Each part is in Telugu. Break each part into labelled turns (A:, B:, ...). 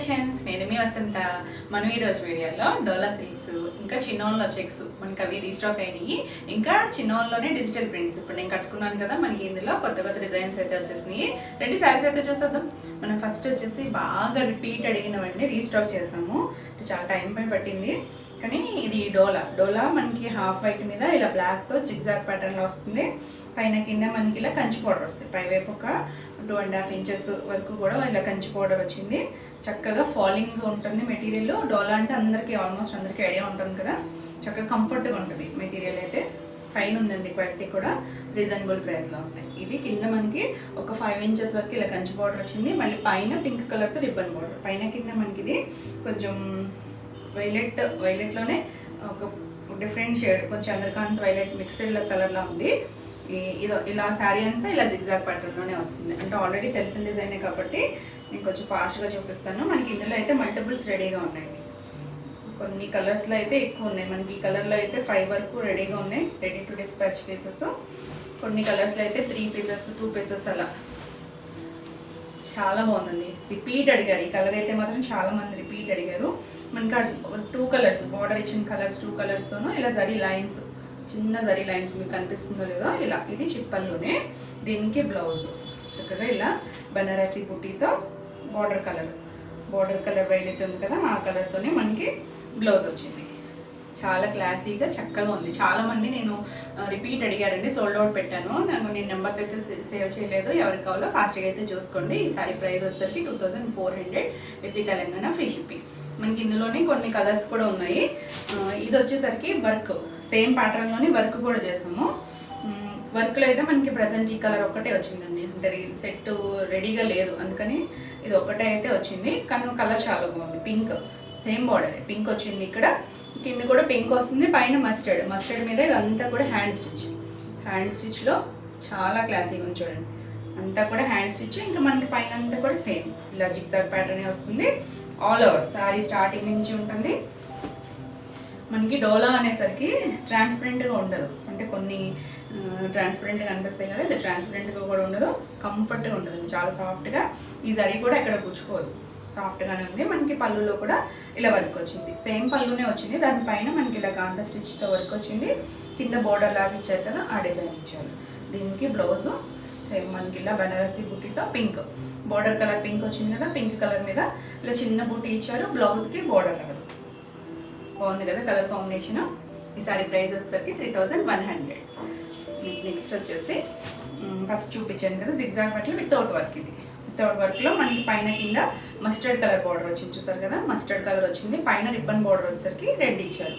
A: కలెక్షన్స్. నేను మీ వసంత. మనం ఈరోజు వీడియోలో డోలా సిల్క్స్ ఇంకా చిన్నోన్లో చెక్స్ మనకి అవి రీస్టాక్ అయినాయి. ఇంకా చిన్నోన్లోనే డిజిటల్ ప్రింట్స్ ఇప్పుడు నేను కట్టుకున్నాను కదా, మనకి ఇందులో కొత్త కొత్త డిజైన్స్ అయితే వచ్చేసినాయి. 2 శారీస్ అయితే చూసేద్దాం. మనం ఫస్ట్ వచ్చేసి బాగా రిపీట్ అడిగినవన్నీ రీస్టాక్ చేసాము. చాలా టైం పట్టింది కానీ ఇది డోలా మనకి హాఫ్ వైట్ మీద ఇలా బ్లాక్తో జిగ్జాగ్ ప్యాటర్న్లో వస్తుంది. పైన కింద మనకి ఇలా కంచి పౌడర్ వస్తుంది. పైవైపు ఒక 2.5 ఇంచెస్ వరకు కూడా ఇలా కంచి పౌడర్ వచ్చింది. చక్కగా ఫాలింగ్ ఉంటుంది మెటీరియల్. డోలా అంటే అందరికీ ఆల్మోస్ట్ అందరికీ ఐడియా ఉంటుంది కదా, చక్కగా కంఫర్ట్గా ఉంటుంది మెటీరియల్ అయితే. పైన ఉందండి క్వాలిటీ కూడా రీజనబుల్ ప్రైస్లో ఉంటాయి. ఇది కింద మనకి ఒక 5 ఇంచెస్ వరకు ఇలా కంచి పౌడర్ వచ్చింది. మళ్ళీ పైన పింక్ కలర్తో రిబ్బన్ పౌడర్. పైన కింద మనకి ఇది కొంచెం వైలెట్లోనే ఒక డిఫరెంట్ షేడ్, కొంచెం చంద్రకాంత్ వైలెట్ మిక్స్డ్ కలర్లో ఉంది. ఇలా శారీ అంతా ఇలా జిగ్జాగ్ ప్యాటర్న్లోనే వస్తుంది. అంటే ఆల్రెడీ తెలిసిన డిజైనే కాబట్టి నేను కొంచెం ఫాస్ట్గా చూపిస్తాను. మనకి ఇందులో అయితే మల్టిపుల్స్ రెడీగా ఉన్నాయండి. కొన్ని కలర్స్లో అయితే ఎక్కువ ఉన్నాయి. మనకి ఈ కలర్లో అయితే 5 వరకు రెడీగా ఉన్నాయి, రెడీ టు డిస్పాచ్ పీసెస్. కొన్ని కలర్స్లో అయితే 3 పీసెస్ 2 పీసెస్ అలా. చాలా బాగుందండి. రిపీట్ అడిగారు ఈ కలర్ అయితే మాత్రం, చాలా మంది రిపీట్ అడిగారు. మనకి 2 కలర్స్ బార్డర్ ఇచ్చిన కలర్స్ 2 కలర్స్తోనూ ఇలా జరీ లైన్స్, చిన్న జరీ లైన్స్ మీకు కనిపిస్తుందో లేదో ఇలా. ఇది చిప్పల్లోనే. దీనికి బ్లౌజ్ చక్కగా ఇలా బనారసి బుట్టీతో బార్డర్ కలర్ వైలెట్ ఉంది కదా, ఆ కలర్తోనే మనకి బ్లౌజ్ వచ్చింది. చాలా క్లాసీగా చక్కగా ఉంది. చాలామంది నేను రిపీట్ అడిగారండి, సోల్డ్ అవుట్ పెట్టాను. నేను నెంబర్స్ అయితే సేవ్ చేయలేదు. ఎవరికి కావాలో ఫాస్ట్గా అయితే చూసుకోండి. ఈ సారీ ప్రైస్ వచ్చేసరికి 2400 విత్ తెలంగాణ ఫ్రీ షిప్పింగ్. మనకి ఇందులోనే కొన్ని కలర్స్ కూడా ఉన్నాయి. ఇది వచ్చేసరికి వర్క్, సేమ్ ప్యాటర్న్లోని వర్క్ కూడా చేసాము. వర్క్లో అయితే మనకి ప్రజెంట్ ఈ కలర్ ఒక్కటే వచ్చిందండి. అంటే సెట్ రెడీగా లేదు, అందుకని ఇది ఒక్కటే అయితే వచ్చింది. కానీ కలర్ చాలా బాగుంది. పింక్, సేమ్ బార్డర్ పింక్ వచ్చింది. ఇక్కడ కింద కూడా పింక్ వస్తుంది. పైన మస్టర్డ్ మీద ఇదంతా కూడా హ్యాండ్ స్టిచ్లో చాలా క్లాసీగా ఉంది చూడండి. అంతా కూడా హ్యాండ్ స్టిచ్. ఇంకా మనకి పైన అంతా కూడా సేమ్ ఇలా జిగ్జాగ్ ప్యాటర్న్ వస్తుంది. ఆల్ ఓవర్ సారీ స్టార్టింగ్ నుంచి ఉంటుంది. మనకి డోలా అనేసరికి ట్రాన్స్పరెంట్గా ఉండదు. అంటే కొన్ని ట్రాన్స్పరెంట్గా అనిపిస్తాయి కదా, ఇది ట్రాన్స్పరెంట్గా కూడా ఉండదు, కంఫర్ట్గా ఉంటుంది. చాలా సాఫ్ట్గా. ఈ జరీ కూడా ఎక్కడ గుచ్చుకోదు, సాఫ్ట్గానే ఉంది. మనకి పళ్ళులో కూడా ఇలా వర్క్ వచ్చింది. సేమ్ పళ్ళునే వచ్చింది. దానిపైన మనకి ఇలా కాంత స్టిచ్తో వర్క్ వచ్చింది. కింద బోర్డర్ లాగా ఇచ్చారు కదా, ఆ డిజైన్ ఇచ్చారు. దీనికి బ్లౌజు సేమ్ మనకి ఇలా బనారసి బుట్టీతో పింక్ బోర్డర్ కలర్ పింక్ వచ్చింది కదా, పింక్ కలర్ మీద ఇలా చిన్న బుట్టీ ఇచ్చారు. బ్లౌజ్కి బోర్డర్ రాదు. బాగుంది కదా కలర్ కాంబినేషన్. ఈ సారీ ప్రైస్ వచ్చేసరికి 3100. నెక్స్ట్ వచ్చేసి ఫస్ట్ చూపించాను కదా జిగ్జాగ్ ప్యాటర్న్ వితౌట్ వర్క్. ఇది వితౌట్ వర్క్లో మనకి పైన కింద మస్టర్డ్ కలర్ బార్డర్ వచ్చింది, చూసారు కదా, మస్టర్డ్ కలర్ వచ్చింది. పైన రిబ్బన్ బార్డర్ వచ్చేసరికి రెడ్ ఇచ్చారు.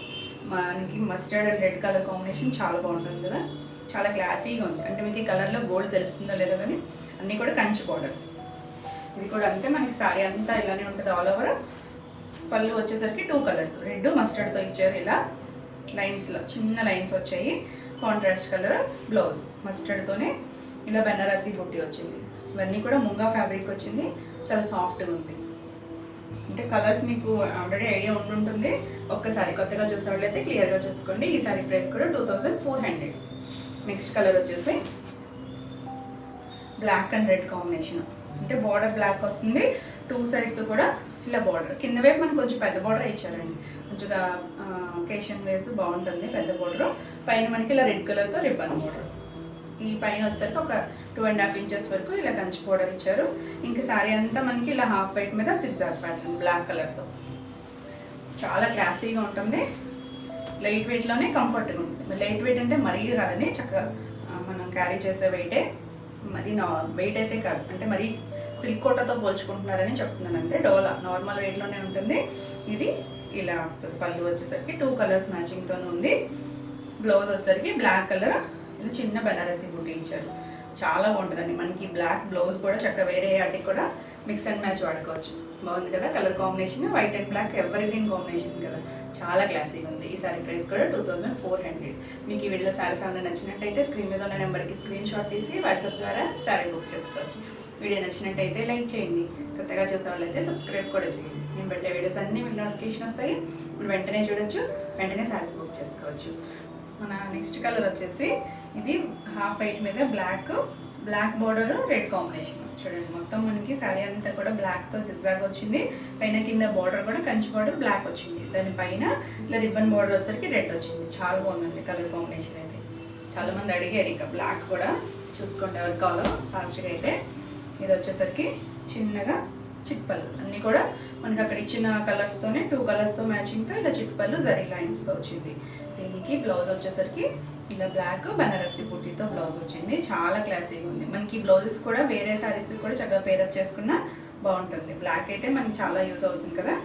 A: మనకి mustard and red colour combination చాలా బాగుంటుంది కదా, చాలా క్లాసీగా ఉంది. అంటే మీకు ఈ కలర్లో గోల్డ్ తెలుస్తుందో లేదో కానీ అన్నీ కూడా కంచి బార్డర్స్. ఇది కూడా అంతే, మనకి సారీ అంతా ఇలానే ఉంటుంది ఆల్ ఓవర్. పళ్ళు వచ్చేసరికి 2 కలర్స్ రెడ్ మస్టర్డ్తో ఇచ్చారు. ఇలా లైన్స్లో చిన్న లైన్స్ వచ్చాయి. కాంట్రాస్ట్ కలర్ బ్లౌజ్ మస్టర్డ్తోనే ఇలా బెనారసి బుట్టి వచ్చింది. ఇవన్నీ కూడా ముంగా ఫ్యాబ్రిక్ వచ్చింది. చాలా సాఫ్ట్గా ఉంది. అంటే కలర్స్ మీకు ఆల్రెడీ ఐడియా ఉంటుంటుంది. ఒక్కసారి కొత్తగా చూసిన వాళ్ళైతే క్లియర్గా చూసుకోండి. ఈ సారీ ప్రైస్ కూడా 2400. నెక్స్ట్ కలర్ వచ్చేసి బ్లాక్ అండ్ రెడ్ కాంబినేషన్. అంటే బార్డర్ బ్లాక్ వస్తుంది, 2 సైడ్స్ కూడా ఇలా బార్డర్. కింద వైపు మనకు కొంచెం పెద్ద బార్డర్ ఇచ్చారండి, కొంచెంగా ఒకేషన్ వేస్ బాగుంటుంది పెద్ద బార్డర్. పైన మనకి ఇలా రెడ్ కలర్తో రిబ్బన్ బార్డర్. ఈ పైన వచ్చేసరికి ఒక 2.5 ఇంచెస్ వరకు ఇలా కంచి పౌడర్ ఇచ్చారు. ఇంకా సారీ అంతా మనకి ఇలా హాఫ్ వైట్ మీద జిగ్జాగ్ ప్యాటర్న్ బ్లాక్ కలర్తో. చాలా క్లాసీగా ఉంటుంది. లైట్ వెయిట్లోనే కంఫర్ట్గా ఉంటుంది. లైట్ వెయిట్ అంటే మరీ కాదని, చక్కగా మనం క్యారీ చేసే వెయిటే. మరీ వెయిట్ అయితే కాదు, అంటే మరీ సిల్క్ కోటతో పోల్చుకుంటున్నారని చెప్తున్నాను అంతే. డోలా నార్మల్ వెయిట్లోనే ఉంటుంది. ఇది ఇలా వస్తుంది. పళ్ళు వచ్చేసరికి 2 కలర్స్ మ్యాచింగ్తో ఉంది. బ్లౌజ్ వచ్చేసరికి బ్లాక్ కలర్ ఇలా చిన్న బనారసి బుట్టి ఇచ్చారు. చాలా బాగుంటుందండి. మనకి బ్లాక్ బ్లౌజ్ కూడా చక్కగా వేరే వాటికి కూడా మిక్స్ అండ్ మ్యాచ్ వాడుకోవచ్చు. బాగుంది కదా colour combination. White and black evergreen combination కదా, చాలా క్లాసీగా ఉంది. ఈ సారీ ప్రైస్ కూడా 2400. మీకు ఈ వీడియోలో సారీస్ ఏమైనా నచ్చినట్టయితే స్క్రీన్ మీద ఉన్న నెంబర్కి స్క్రీన్ షాట్ తీసి వాట్సాప్ ద్వారా సారీ బుక్ చేసుకోవచ్చు. వీడియో నచ్చినట్టయితే లైక్ చేయండి. కొత్తగా చూసే వాళ్ళైతే సబ్స్క్రైబ్ కూడా చేయండి. నేను పెట్టే వీడియోస్ అన్నీ మీకు నోటిఫికేషన్ వస్తాయి. ఇప్పుడు వెంటనే చూడొచ్చు, వెంటనే సారీస్ బుక్ చేసుకోవచ్చు. మన నెక్స్ట్ కలర్ వచ్చేసి ఇది హాఫ్ వైట్ మీద black black border red combination చూడండి. మొత్తం మనకి శారీ అంతా కూడా బ్లాక్తో జిగ్జాగ్ వచ్చింది. పైన కింద బార్డర్ కూడా కంచి బార్డర్ బ్లాక్ వచ్చింది. దానిపైన ఇలా రిబ్బన్ బార్డర్ వచ్చేసరికి రెడ్ వచ్చింది. చాలా బాగుందండి కలర్ కాంబినేషన్ అయితే. చాలామంది అడిగారు ఇక బ్లాక్ కూడా చూసుకోండి ఎవరి కావాలో ఫాస్ట్గా అయితే. ఇది వచ్చేసరికి చిన్నగా చిట్పల్లు అన్నీ కూడా మనకి అక్కడ ఇచ్చిన కలర్స్తోనే 2 కలర్స్తో మ్యాచింగ్తో ఇలా చిట్పల్లు జరీ లైన్స్తో వచ్చింది. దీనికి బ్లౌజ్ వచ్చేసరికి ఇలా బ్లాక్ బనారసి బుట్టితో బ్లౌజ్ వచ్చింది. చాలా క్లాసీగా ఉంది. మనకి బ్లౌజెస్ కూడా వేరే శారీస్ కూడా చక్కగా పేరప్ చేసుకున్నా బాగుంటుంది. బ్లాక్ అయితే మనకి చాలా యూజ్ అవుతుంది కదా.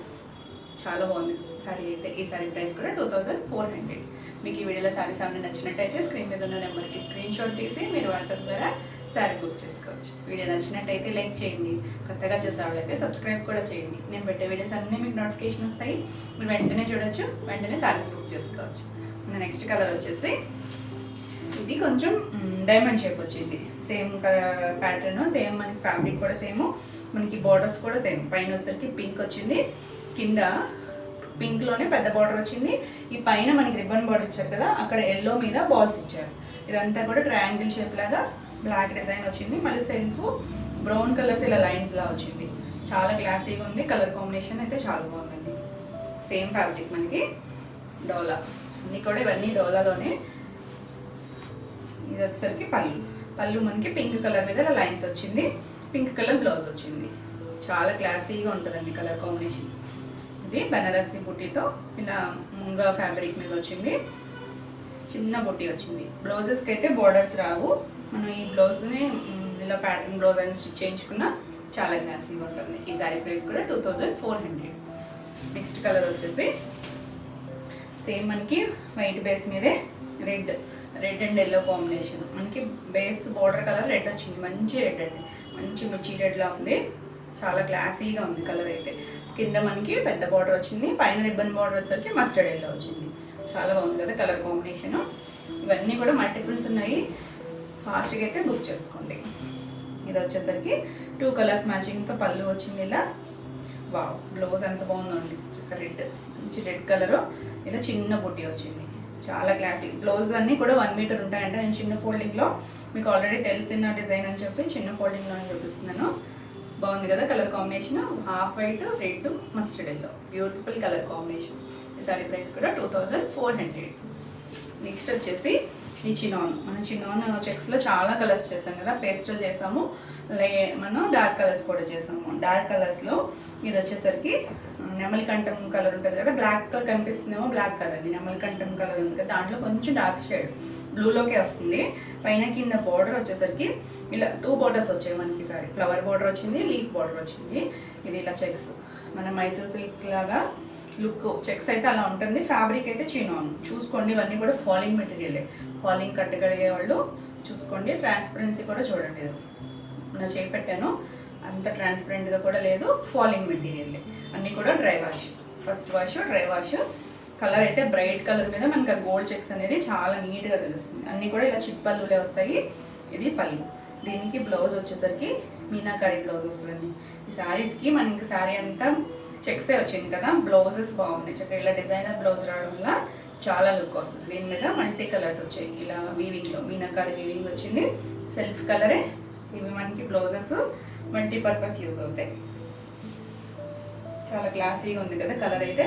A: చాలా బాగుంది శారీ అయితే. ఈ శారీ ప్రైస్ కూడా 2400. మీకు ఈ వీడియోలో శారీస్ ఏమైనా నచ్చినట్టయితే స్క్రీన్ మీద ఉన్న నెంబర్కి స్క్రీన్ షాట్ తీసి మీరు వాట్సాప్ ద్వారా శారీ బుక్ చేసుకోవచ్చు. వీడియో నచ్చినట్టయితే లైక్ చేయండి. కొత్తగా చూసే వాళ్ళైతే సబ్స్క్రైబ్ కూడా చేయండి. నేను పెట్టే వీడియోస్ అన్నీ మీకు నోటిఫికేషన్ వస్తాయి. మీరు వెంటనే చూడొచ్చు, వెంటనే శారీస్ బుక్ చేసుకోవచ్చు. మన నెక్స్ట్ కలర్ వచ్చేసి ఇది కొంచెం డైమండ్ షేప్ వచ్చింది. సేమ్ ప్యాటర్న్, సేమ్ మనకి ఫ్యాబ్రిక్ కూడా సేమ్, మనకి బార్డర్స్ కూడా సేమ్. పైన వచ్చేసరికి పింక్ వచ్చింది, కింద పింక్లోనే పెద్ద బార్డర్ వచ్చింది. ఈ పైన మనకి రిబ్బన్ బార్డర్ ఇచ్చారు కదా, అక్కడ ఎల్లో మీద బాల్స్ ఇచ్చారు. ఇదంతా కూడా ట్రయాంగిల్ షేప్ లాగా బ్లాక్ డిజైన్ వచ్చింది. మళ్ళీ సెల్ఫ్ బ్రౌన్ కలర్ ఇలా లైన్స్ లా వచ్చింది. చాలా క్లాసీగా ఉంది. కలర్ కాంబినేషన్ అయితే చాలా బాగుందండి. సేమ్ ఫ్యాబ్రిక్ మనకి డోలా అన్నీ కూడా ఇవన్నీ డోలాలోనే. ఇది వచ్చేసరికి పళ్ళు మనకి పింక్ కలర్ మీద ఇలా లైన్స్ వచ్చింది. పింక్ కలర్ బ్లౌజ్ వచ్చింది. చాలా క్లాసీగా ఉంటుందండి కలర్ కాంబినేషన్. ఇది బనారసి బుట్టితో ఇలా ముంగా ఫ్యాబ్రిక్ మీద వచ్చింది. చిన్న బుట్టి వచ్చింది. బ్లౌజెస్కి అయితే బోర్డర్స్ రావు. మనం ఈ బ్లౌజ్ని ఇలా ప్యాటర్న్ బ్లౌజ్ అని స్టిచ్ చేయించుకున్నా చాలా క్లాసీగా ఉంటుంది. ఈ శారీ ప్రైస్ కూడా 2400. నెక్స్ట్ కలర్ వచ్చేసి సేమ్ మనకి వైట్ బేస్ మీదే రెడ్ అండ్ ఎల్లో కాంబినేషన్. మనకి బేస్ బోర్డర్ కలర్ రెడ్ వచ్చింది. మంచి రెడ్ అండి, మంచి మిర్చి రెడ్లా ఉంది. చాలా క్లాసీగా ఉంది కలర్ అయితే. కింద మనకి పెద్ద బార్డర్ వచ్చింది, పైన రిబ్బన్ బార్డర్ వచ్చేసరికి మస్టర్డ్ ఎల్లో వచ్చింది. చాలా బాగుంది కదా కలర్ కాంబినేషన్. ఇవన్నీ కూడా మల్టిపుల్స్ ఉన్నాయి. ఫాస్ట్గా అయితే బుక్ చేసుకోండి. ఇది వచ్చేసరికి 2 కలర్స్ మ్యాచింగ్తో పళ్ళు వచ్చింది. ఇలా వావ్, బ్లౌజ్ ఎంత బాగుందండి. రెడ్, మంచి రెడ్ కలరు, ఇలా చిన్న బుట్టి వచ్చింది. చాలా క్లాసిక్. బ్లౌజ్ అన్నీ కూడా 1 మీటర్ ఉంటాయంటే నేను చిన్న ఫోల్డింగ్లో మీకు ఆల్రెడీ తెలిసిన డిజైన్ అని చెప్పి చిన్న ఫోల్డింగ్లో చూపిస్తున్నాను. బాగుంది కదా colour combination. Half white, red, mustard yellow, beautiful colour combination. ఈ సారీ ప్రైస్ కూడా 2400. నెక్స్ట్ వచ్చేసి ఈ చినాన్. మన చినాన్ చెక్స్లో చాలా కలర్స్ చేసాం కదా. పేస్టల్ చేసాము, మనం డార్క్ కలర్స్ కూడా చేసాము. డార్క్ కలర్స్లో ఇది వచ్చేసరికి నెమలికంఠం కలర్ ఉంటుంది కదా, బ్లాక్ కలర్ కనిపిస్తుందేమో, బ్లాక్ కలర్ నెమలికంఠం కలర్ ఉంది కదా, దాంట్లో కొంచెం డార్క్ షేడ్ బ్లూలోకే వస్తుంది. పైన కింద బార్డర్ వచ్చేసరికి ఇలా 2 బార్డర్స్ వచ్చాయి మనకి. సారీ ఫ్లవర్ బార్డర్ వచ్చింది, లీఫ్ బార్డర్ వచ్చింది. ఇది ఇలా చెక్స్, మన మైసూర్ సిల్క్ లాగా లుక్. చెక్స్ అయితే అలా ఉంటుంది. ఫ్యాబ్రిక్ అయితే చినాన్. చూసుకోండి, ఇవన్నీ కూడా ఫాలింగ్ మెటీరియలే. ఫాలింగ్ కట్టగలిగే వాళ్ళు చూసుకోండి. ట్రాన్స్పరెన్సీ కూడా చూడండి. ఇది నా చేపెట్టాను, అంత ట్రాన్స్పరెంట్గా కూడా లేదు. ఫాలింగ్ మెటీరియల్ అన్నీ కూడా dry wash. First wash, dry wash. Colour అయితే బ్రైట్ కలర్ మీద మనకి ఆ గోల్డ్ చెక్స్ అనేది చాలా నీట్గా తెలుస్తుంది. అన్నీ కూడా ఇలా చిట్పల్లులే వస్తాయి. ఇది పళ్ళు. దీనికి బ్లౌజ్ వచ్చేసరికి మీనాకారి బ్లౌజ్ వస్తుంది. ఈ శారీస్కి మనకి శారీ అంతా చెక్సే వచ్చింది కదా, బ్లౌజెస్ బాగున్నాయి. చక్కగా ఇలా డిజైనర్ బ్లౌజ్ రావడం వల్ల చాలా లుక్ వస్తుంది. దీని మీద మల్టీ కలర్స్ వచ్చాయి. ఇలా వీవింగ్లో మీనాకారి వీవింగ్ వచ్చింది. సెల్ఫ్ కలరే ఇవి మనకి బ్లౌజెస్ మల్టీపర్పస్ యూజ్ అవుతాయి. చాలా క్లాసీగా ఉంది కదా కలర్ అయితే.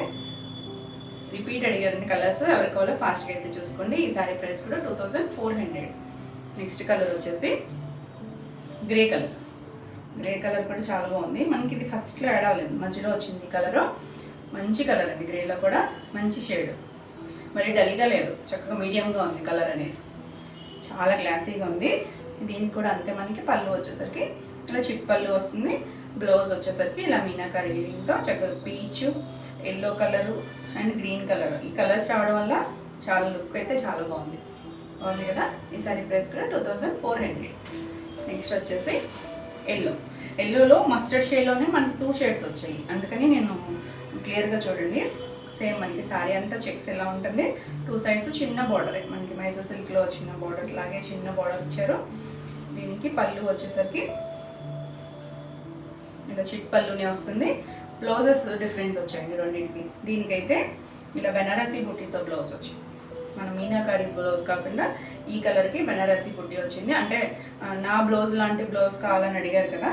A: రిపీట్ అడిగారండి కలర్స్. ఎవరికి కావాలో ఫాస్ట్గా అయితే చూసుకోండి. ఈ సారీ ప్రైస్ కూడా 2400. నెక్స్ట్ కలర్ వచ్చేసి గ్రే కలర్. గ్రే కలర్ కూడా చాలా బాగుంది. మనకి ఇది ఫస్ట్లో యాడ్ అవ్వలేదు, మధ్యలో వచ్చింది కలరు. మంచి కలర్ అండి. గ్రేలో కూడా మంచి షేడ్, మరి డల్గా లేదు, చక్కగా మీడియంగా ఉంది కలర్ అనేది. చాలా క్లాసీగా ఉంది. దీనికి కూడా అంతే. మనకి పళ్ళు వచ్చేసరికి ఇలా చిట్ పళ్ళు వస్తుంది. బ్లౌజ్ వచ్చేసరికి ఇలా మీనాకారి వీవింగ్తో చక్కగా peach, yellow colour and green colour, ఈ కలర్స్ రావడం వల్ల చాలా లుక్ అయితే చాలా బాగుంది. బాగుంది కదా. ఈ సారీ ప్రైస్ కూడా 2400. నెక్స్ట్ వచ్చేసి ఎల్లోలో మస్టర్డ్ షేడ్లోనే మనకి 2 షేడ్స్ వచ్చాయి. అందుకని నేను క్లియర్గా చూడండి. సేమ్ మనకి శారీ అంతా చెక్స్ ఎలా ఉంటుంది. 2 సైడ్స్ చిన్న బార్డరే. మనకి మైసూర్ సిల్క్లో చిన్న బార్డర్ లాగే చిన్న బార్డర్ ఇచ్చారు. దీనికి పళ్ళు వచ్చేసరికి ఇలా చిట్ పళ్ళునే వస్తుంది. బ్లౌజెస్ డిఫరెన్స్ వచ్చాయండి రెండింటికి. దీనికైతే ఇలా బెనారసీ బుట్టితో బ్లౌజ్ వచ్చింది. మన మీనాకారి బ్లౌజ్ కాకుండా ఈ కలర్కి బనారసి బుట్టి వచ్చింది. అంటే నా బ్లౌజ్ లాంటి బ్లౌజ్ కావాలని అడిగారు కదా,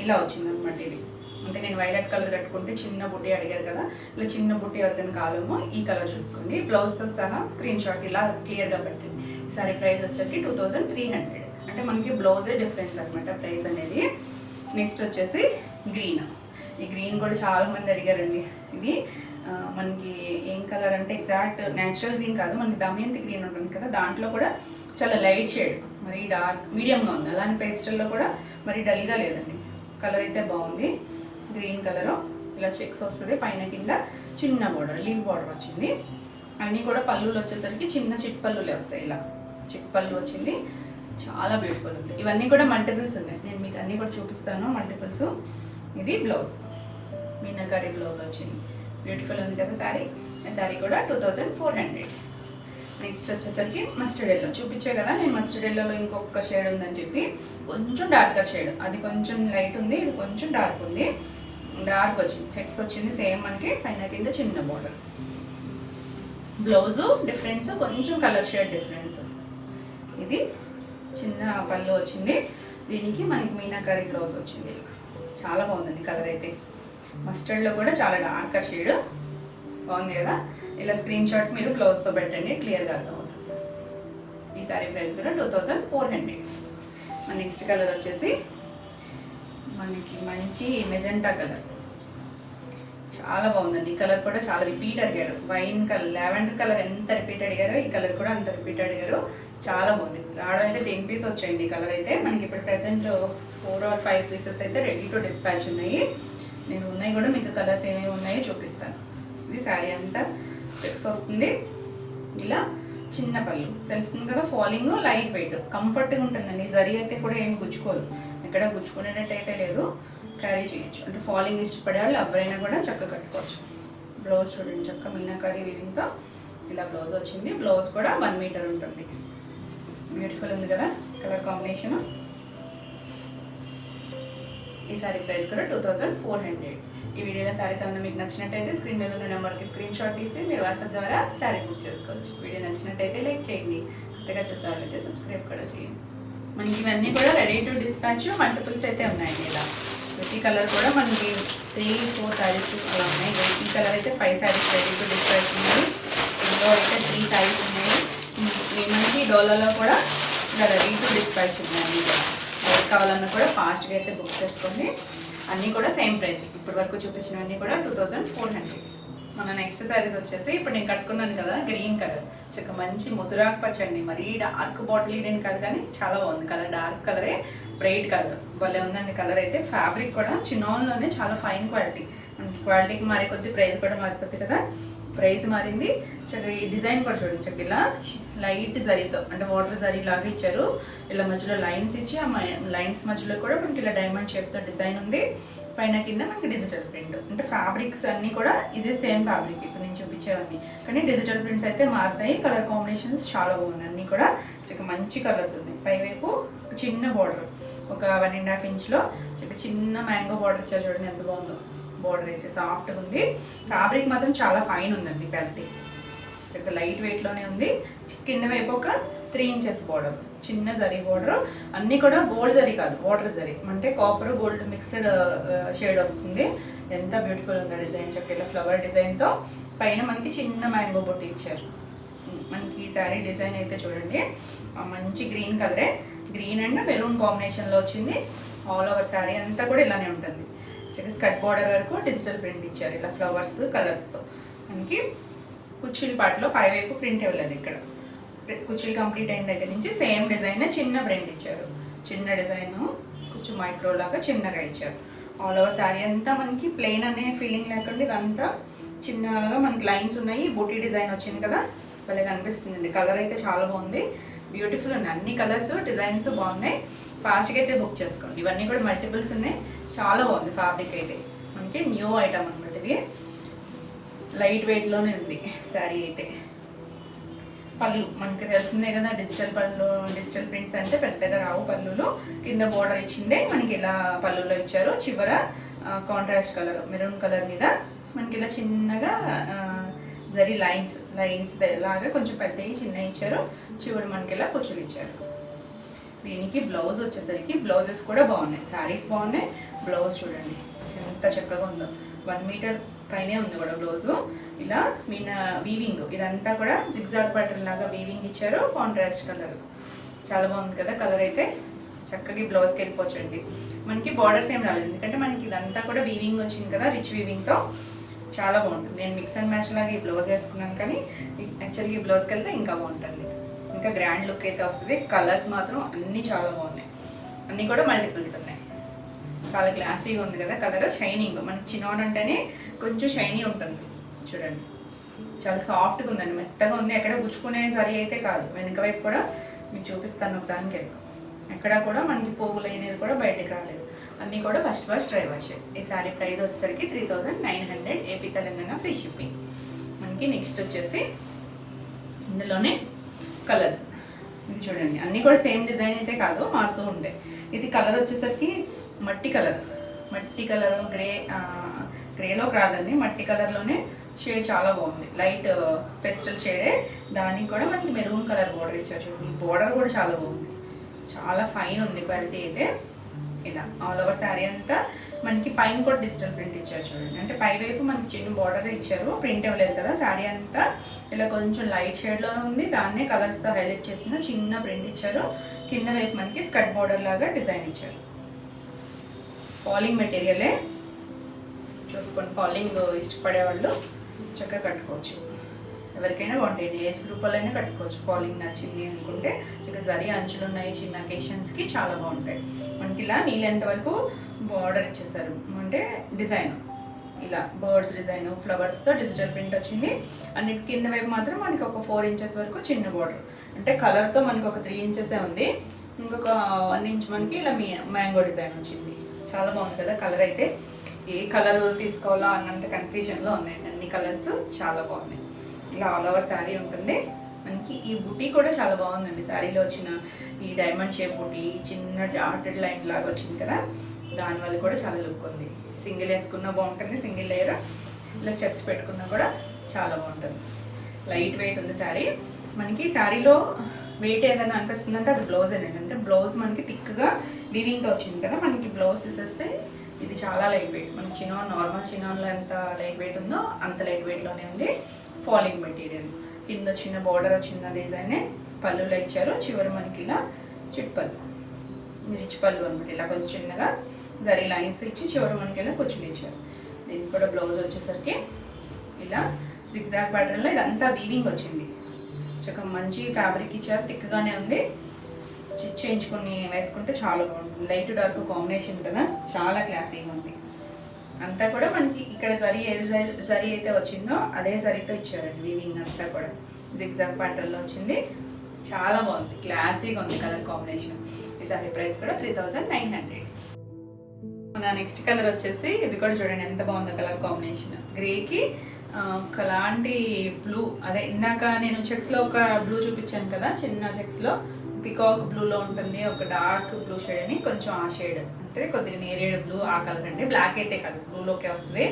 A: ఇలా వచ్చింది అనమాట ఇది. అంటే నేను వైలెట్ కలర్ కట్టుకుంటే చిన్న బుట్టి అడిగారు కదా, ఇలా చిన్న బుట్టి ఎవరికైనా కావాలేమో ఈ కలర్ చూసుకోండి. బ్లౌజ్తో సహా స్క్రీన్ షాట్ ఇలా క్లియర్గా పెట్టండి. ఈ సారీ ప్రైస్ వచ్చేసరికి 2300. అంటే మనకి బ్లౌజే డిఫరెన్స్ అనమాట ప్రైస్ అనేది. నెక్స్ట్ వచ్చేసి గ్రీన్. ఈ గ్రీన్ కూడా చాలా మంది అడిగారండి. ఇది మనకి ఏం కలర్ అంటే ఎగ్జాక్ట్ న్యాచురల్ గ్రీన్ కాదు, మనకి దమయంతి గ్రీన్ ఉంటుంది కదా, దాంట్లో కూడా చాలా లైట్ షేడ్, మరి డార్క్ మీడియంగా ఉంది. అలానే పేస్టల్లో కూడా మరి డల్గా లేదండి, కలర్ అయితే బాగుంది. గ్రీన్ కలరు ఇలా చెక్స్ వస్తుంది, పైన కింద చిన్న బోర్డర్ లీవ్ బోర్డర్ వచ్చింది. అన్నీ కూడా పళ్ళులు వచ్చేసరికి చిన్న చిట్ పళ్ళులే వస్తాయి, ఇలా చిట్ పళ్ళు వచ్చింది. చాలా బ్యూటిఫుల్ ఉంది. ఇవన్నీ కూడా మల్టిపుల్స్ ఉన్నాయి, నేను మీకు అన్నీ కూడా చూపిస్తాను మల్టిపుల్స్. ఇది బ్లౌజ్, మీనాకారి బ్లౌజ్ వచ్చింది. బ్యూటిఫుల్ ఉంది కదా శారీ. ఈ శారీ కూడా 2400. నెక్స్ట్ వచ్చేసరికి మస్టర్డ్ ఎల్లో చూపించే కదా నేను. మస్టర్డ్ ఎల్లోలో ఇంకొక షేడ్ ఉందని చెప్పి కొంచెం డార్కర్ షేడ్, అది కొంచెం లైట్ ఉంది, ఇది కొంచెం డార్క్ ఉంది. డార్క్ వచ్చింది, చెక్స్ వచ్చింది సేమ్ మనకి, పైన కింద చిన్న బోర్డర్. బ్లౌజు డిఫరెన్స్ కొంచెం కలర్ షేడ్ డిఫరెన్స్. ఇది చిన్న పళ్ళు వచ్చింది, దీనికి మనకి మీనాకారి బ్లౌజ్ వచ్చింది. చాలా బాగుందండి కలర్ అయితే. మస్టర్డ్లో కూడా చాలా డార్క్ షేడ్ బాగుంది కదా. ఇలా స్క్రీన్ షాట్ మీరు బ్లౌజ్తో పెట్టండి, క్లియర్గా అర్థమవుతుంది. ఈ సారీ ప్రైస్ కూడా 2400. మన నెక్స్ట్ కలర్ వచ్చేసి మనకి మంచి మెజెంటా కలర్. చాలా బాగుందండి. ఈ కలర్ కూడా చాలా రిపీట్ అడిగారు. వైన్ కలర్, లావెండర్ కలర్ ఎంత రిపీట్ అడిగారో ఈ కలర్ కూడా అంత రిపీట్ అడిగారు. చాలా బాగుంది. రావడం అయితే 10 పీస్ వచ్చాయండి ఈ కలర్ అయితే. మనకి ఇప్పుడు ప్రెసెంట్ 4 or 5 పీసెస్ అయితే రెడీ టు డిస్పాచ్ ఉన్నాయి. నేను ఉన్నాయి కూడా మీకు కలర్స్ ఏమేమి ఉన్నాయో చూపిస్తాను. ఇది శారీ అంతా చెక్స్ వస్తుంది, ఇలా చిన్న పళ్ళు తెలుస్తుంది కదా. ఫాలింగ్ లైట్ వెయిట్, కంఫర్ట్గా ఉంటుందండి. జరీ అయితే కూడా ఏమి గుచ్చుకోదు, ఎక్కడ గుచ్చుకునేటట్టు అయితే లేదు, క్యారీ చేయొచ్చు. అంటే ఫాలింగ్ ఇష్టపడే వాళ్ళు ఎవరైనా కూడా చక్కగా కట్టుకోవచ్చు. బ్లౌజ్ చూడండి, చక్క మీనాకారి వీవింగ్తో ఇలా బ్లౌజ్ వచ్చింది. బ్లౌజ్ కూడా 1 మీటర్ ఉంటుంది. బ్యూటిఫుల్ ఉంది కదా కలర్ కాంబినేషన్. ఈ సారీ ప్రైస్ కూడా 2400. ఈ వీడియోలో శారీస్ ఏమైనా మీకు నచ్చినట్టయితే స్క్రీన్ మీద ఉన్న నెంబర్కి స్క్రీన్ షాట్ తీసి మీరు వాట్సాప్ ద్వారా శారీ బుక్ చేసుకోవచ్చు. వీడియో నచ్చినట్టయితే లైక్ చేయండి, కొత్తగా చూసే వాళ్ళైతే సబ్స్క్రైబ్ కూడా చేయండి. మనకి ఇవన్నీ కూడా రెడీ టు డిస్పాచ్ మల్టిపుల్స్ అయితే ఉన్నాయండి. ఇలా ప్రతి కలర్ కూడా మనకి 3-4 శారీస్ అలా ఉన్నాయి. ఈ కలర్ అయితే 5 శారీస్ రెడీ టు డిస్పాచ్ ఉన్నాయి. ఇందులో అయితే 3 శారీస్ ఉన్నాయి. మనకి డోలాలో కూడా ఇలా రెడీ టు డిస్పాచ్ ఉన్నాయి. ఎవరికి కావాలన్నా కూడా ఫాస్ట్గా అయితే బుక్ చేసుకోండి. అన్నీ కూడా సేమ్ ప్రైస్, ఇప్పటి వరకు చూపించినవన్నీ కూడా 2400. మన నెక్స్ట్ శారీస్ వచ్చేసి ఇప్పుడు నేను కట్టుకున్నాను కదా గ్రీన్ కలర్, చక్క మంచి ముదురాకు పచ్చండి. మరీ డార్క్ బాటిల్ గ్రీన్ కాదు కానీ చాలా బాగుంది కలర్. డార్క్ కలరే, బ్రైట్ కలర్ భలే ఉందండి కలర్ అయితే. ఫ్యాబ్రిక్ కూడా చిన్నోన్లోనే చాలా ఫైన్ క్వాలిటీ. మనకి క్వాలిటీకి మారే కొద్ది ప్రైస్ కూడా మారిపోతుంది కదా, ప్రైస్ మారింది. చక్కగా ఈ డిజైన్ కూడా చూడండి, చక్క ఇలా లైట్ జరీతో అంటే వాటర్ జరీ లాగా ఇచ్చారు. ఇలా మధ్యలో లైన్స్ ఇచ్చి ఆ లైన్స్ మధ్యలో కూడా మనకి ఇలా డైమండ్ షేప్తో డిజైన్ ఉంది. పైన కింద మనకి డిజిటల్ ప్రింట్. అంటే ఫ్యాబ్రిక్స్ అన్నీ కూడా ఇదే సేమ్ ఫ్యాబ్రిక్ ఇప్పుడు నేను చూపించేవన్నీ, కానీ డిజిటల్ ప్రింట్స్ అయితే మారుతాయి. కలర్ కాంబినేషన్స్ చాలా బాగున్నాయి, అన్నీ కూడా చక్క మంచి కలర్స్ ఉన్నాయి. పైవైపు చిన్న బార్డర్, ఒక 1.5 ఇంచ్లో చక్క చిన్న మ్యాంగో బార్డర్ ఇచ్చారు. చూడండి ఎంత బాగుందో. బార్డర్ అయితే సాఫ్ట్గా ఉంది. ఫ్యాబ్రిక్ మాత్రం చాలా ఫైన్ ఉందండి క్వాలిటీ. చక్కగా లైట్ వెయిట్లోనే ఉంది. కింద వైపు ఒక 3 ఇంచెస్ బార్డర్, చిన్న జరీ బార్డర్. అన్నీ కూడా గోల్డ్ జరీ కాదు, వాటర్ జరీ, అంటే కాపర్ గోల్డ్ మిక్స్డ్ షేడ్ వస్తుంది. ఎంత బ్యూటిఫుల్ ఉందో డిజైన్. చక్కగా ఫ్లవర్ డిజైన్తో పైన మనకి చిన్న మ్యాంగో బొట్టు ఇచ్చారు. మనకి ఈ శారీ డిజైన్ అయితే చూడండి, మంచి గ్రీన్ కలరే, గ్రీన్ అండ్ మెరూన్ కాంబినేషన్లో వచ్చింది. ఆల్ ఓవర్ శారీ అంతా కూడా ఇలానే ఉంటుంది. చక్కగా స్కర్ట్ బార్డర్ వరకు డిజిటల్ ప్రింట్ ఇచ్చారు, ఇలా ఫ్లవర్స్ కలర్స్తో. మనకి కుర్చీల పాటలో పైవైపు ప్రింట్ ఇవ్వలేదు. ఇక్కడ కుర్చీలు కంప్లీట్ అయిన దగ్గర నుంచి సేమ్ డిజైన్ చిన్న ప్రింట్ ఇచ్చారు. చిన్న డిజైన్ కొంచెం మైక్రో లాగా చిన్నగా ఇచ్చారు. ఆల్ ఓవర్ శారీ అంతా మనకి ప్లెయిన్ అనే ఫీలింగ్ లేకుండా ఇదంతా చిన్నగా మనకి లైన్స్ ఉన్నాయి. బూటీ డిజైన్ వచ్చింది కదా, భలే కనిపిస్తుందండి. కలర్ అయితే చాలా బాగుంది, బ్యూటిఫుల్ ఉన్నాయి. అన్ని కలర్స్ డిజైన్స్ బాగున్నాయి. ఫాస్ట్గా అయితే బుక్ చేసుకోండి. ఇవన్నీ కూడా మల్టిపుల్స్ ఉన్నాయి. చాలా బాగుంది ఫ్యాబ్రిక్ అయితే. మనకి న్యూ ఐటమ్ అనమాట ఇది. లైట్ వెయిట్లోనే ఉంది శారీ అయితే. పళ్ళు మనకి తెలిసిందే కదా, డిజిటల్ పళ్ళు, డిజిటల్ ప్రింట్స్ అంటే పెద్దగా రావు పళ్ళులో. కింద బోర్డర్ ఇచ్చిందే మనకి ఇలా పళ్ళులో ఇచ్చారు. చివర కాంట్రాస్ట్ కలర్ మెరూన్ కలర్ మీద మనకి ఇలా చిన్నగా జరీ లైన్స్ లాగా కొంచెం పెద్దవి చిన్నవి ఇచ్చారు. చివరి మనకి ఇలా కుచ్చులు ఇచ్చారు. దీనికి బ్లౌజ్ వచ్చేసరికి బ్లౌజెస్ కూడా బాగున్నాయి, శారీస్ బాగున్నాయి. బ్లౌజ్ చూడండి ఎంత చక్కగా ఉందో, 1 మీటర్ పైనే ఉంది కూడా బ్లౌజు. ఇలా మీన వీవింగ్ ఇదంతా కూడా జిగ్జాగ్ ప్యాటర్న్ లాగా వీవింగ్ ఇచ్చారు. కాంట్రాస్ట్ కలర్ చాలా బాగుంది కదా. కలర్ అయితే చక్కగా బ్లౌజ్కి వెళ్ళిపోవచ్చండి. మనకి బార్డర్స్ ఏం రాలేదు, ఎందుకంటే మనకి ఇదంతా కూడా వీవింగ్ వచ్చింది కదా, రిచ్ వీవింగ్తో చాలా బాగుంటుంది. నేను మిక్స్ అండ్ మ్యాచ్ లాగా ఈ బ్లౌజ్ వేసుకున్నాను, కానీ యాక్చువల్గా ఈ బ్లౌజ్కి వెళ్తే ఇంకా బాగుంటుంది, ఇంకా గ్రాండ్ లుక్ అయితే వస్తుంది. కలర్స్ మాత్రం అన్నీ చాలా బాగున్నాయి, అన్నీ కూడా మల్టిపుల్స్ ఉన్నాయి. చాలా క్లాసీగా ఉంది కదా కలర్. షైనింగ్ మనకి చిన్నోన్ అంటేనే కొంచెం షైనీ ఉంటుంది. చూడండి చాలా సాఫ్ట్గా ఉందండి, మెత్తగా ఉంది. ఎక్కడ గుచ్చుకునే సరి అయితే కాదు. వెనక వైపు కూడా మీకు చూపిస్తాను ఒకదానికి వెళ్ళి, ఎక్కడ కూడా మనకి పోగులు అనేది కూడా బయటకు రాలేదు. అన్నీ కూడా ఫస్ట్ డ్రై వాష్. ఈ శారీ ప్రైస్ వచ్చేసరికి 3900 ఏపీ తెలంగాణ ఫ్రీ షిప్పింగ్. మనకి నెక్స్ట్ వచ్చేసి ఇందులోనే కలర్స్. ఇది చూడండి అన్నీ కూడా సేమ్ డిజైన్ అయితే కాదు, మారుతూ ఉంటాయి. ఇది కలర్ వచ్చేసరికి మట్టి కలర్ గ్రేలోకి రాదండి, మట్టి కలర్లోనే షేడ్ చాలా బాగుంది. లైట్ పెస్టల్ షేడే, దానికి కూడా మనకి మెరూన్ కలర్ బోర్డర్ ఇచ్చారు. చూడండి ఈ బోర్డర్ కూడా చాలా బాగుంది, చాలా ఫైన్ ఉంది క్వాలిటీ అయితే. ఇలా ఆల్ ఓవర్ శారీ అంతా మనకి పైన కూడా డిజిటల్ ప్రింట్ ఇచ్చారు. చూడండి అంటే పై వైపు మనకి చిన్న బార్డర్ ఇచ్చారు, ప్రింట్ ఇవ్వలేదు కదా. శారీ అంతా ఇలా కొంచెం లైట్ షేడ్లోనే ఉంది, దాన్నే కలర్స్తో హైలైట్ చేసిన చిన్న ప్రింట్ ఇచ్చారు. కింద వైపు మనకి స్కర్ట్ బార్డర్ లాగా డిజైన్ ఇచ్చారు. ఫాలింగ్ మెటీరియలే చూసుకోండి, ఫాలింగ్ ఇష్టపడే వాళ్ళు చక్కగా కట్టుకోవచ్చు. ఎవరికైనా బాగుంటాయి, ఏజ్ గ్రూప్ వాళ్ళైనా కట్టుకోవచ్చు. ఫాలింగ్ నచ్చింది అనుకుంటే చక్కగా జరీ అంచులు ఉన్నాయి, చిన్న అకేషన్స్కి చాలా బాగుంటాయి. మనకి ఇలా నీళ్ళెంత వరకు బార్డర్ ఇచ్చేసారు, అంటే డిజైన్ ఇలా బర్డ్స్ డిజైన్ ఫ్లవర్స్తో డిజిటల్ ప్రింట్ వచ్చింది. అన్నిటి కింద వైపు మాత్రం మనకి ఒక 4 ఇంచెస్ వరకు చిన్న బార్డర్, అంటే కలర్తో మనకి ఒక 3 ఇంచెసే ఉంది. ఇంకొక 1 ఇంచ్ మనకి ఇలా మ్యాంగో డిజైన్ వచ్చింది. చాలా బాగుంది కదా కలర్ అయితే. ఏ కలర్ తీసుకోవాలో అన్నంత కన్ఫ్యూజన్లో ఉన్నాయండి, అన్ని కలర్స్ చాలా బాగున్నాయి. ఇలా ఆల్ ఓవర్ శారీ ఉంటుంది. మనకి ఈ బుటీ కూడా చాలా బాగుందండి. శారీలో వచ్చిన ఈ డైమండ్ షేప్ బుటీ, చిన్న డాటెడ్ లైన్ లాగా వచ్చింది కదా, దానివల్ల కూడా చాలా లుక్ ఉంది. సింగిల్ వేసుకున్నా బాగుంటుంది, సింగిల్ లేయర్ ఇలా స్టెప్స్ పెట్టుకున్నా కూడా చాలా బాగుంటుంది. లైట్ వెయిట్ ఉంది శారీ. మనకి శారీలో వెయిట్ ఏదైనా అనిపిస్తుందంటే అది బ్లౌజ్ అండి. అంటే బ్లౌజ్ మనకి థిక్గా వీవింగ్తో వచ్చింది కదా, మనకి బ్లౌజ్ తీసేస్తే ఇది చాలా లైట్ వెయిట్. మనకి చినాన్ నార్మల్ చినాన్లో ఎంత లైట్ వెయిట్ ఉందో అంత లైట్ వెయిట్లోనే ఉంది. ఫాలింగ్ మెటీరియల్, కింద చిన్న బార్డర్ చిన్న డిజైన్ పళ్ళులో ఇచ్చారు. చివరి మనకి ఇలా చిట్పళ్ళు, రిచ్ పళ్ళు అనమాట. ఇలా కొంచెం చిన్నగా జరీ లైన్స్ ఇచ్చి చివరి మనకి ఇలా కుచ్చులు ఇచ్చారు. దీనికి కూడా బ్లౌజ్ వచ్చేసరికి ఇలా జిగ్జాగ్ ప్యాటర్న్లో ఇదంతా వీవింగ్ వచ్చింది. చక్కగా మంచి ఫ్యాబ్రిక్ ఇచ్చారు, థిక్గానే ఉంది. స్టిచ్ చేయించుకొని వేసుకుంటే చాలా బాగుంటుంది. లైట్ డార్క్ కాంబినేషన్ కదా, చాలా క్లాసీగా ఉంది. అంతా కూడా మనకి ఇక్కడ జరీ అయితే వచ్చిందో అదే జరీతో ఇచ్చారండి. వీవింగ్ అంతా కూడా జిగ్జాగ్ ప్యాటర్న్లో వచ్చింది. చాలా బాగుంది, క్లాసీగా ఉంది కలర్ కాంబినేషన్. ఈ సారీ ప్రైస్ కూడా 3900. మన నెక్స్ట్ కలర్ వచ్చేసి ఇది కూడా చూడండి ఎంత బాగుందో కలర్ కాంబినేషన్. గ్రేకి ఒకలాంటి బ్లూ, అదే ఇందాక నేను చెక్స్లో ఒక బ్లూ చూపించాను కదా, చిన్న చెక్స్లో పికాక్ బ్లూలో ఉంటుంది ఒక డార్క్ బ్లూ షేడ్ అని, కొంచెం ఆ షేడ్ అంటే కొద్దిగా నేరేడ్ బ్లూ ఆ కలర్ అండి. బ్లాక్ అయితే కలర్ బ్లూలోకే వస్తుంది.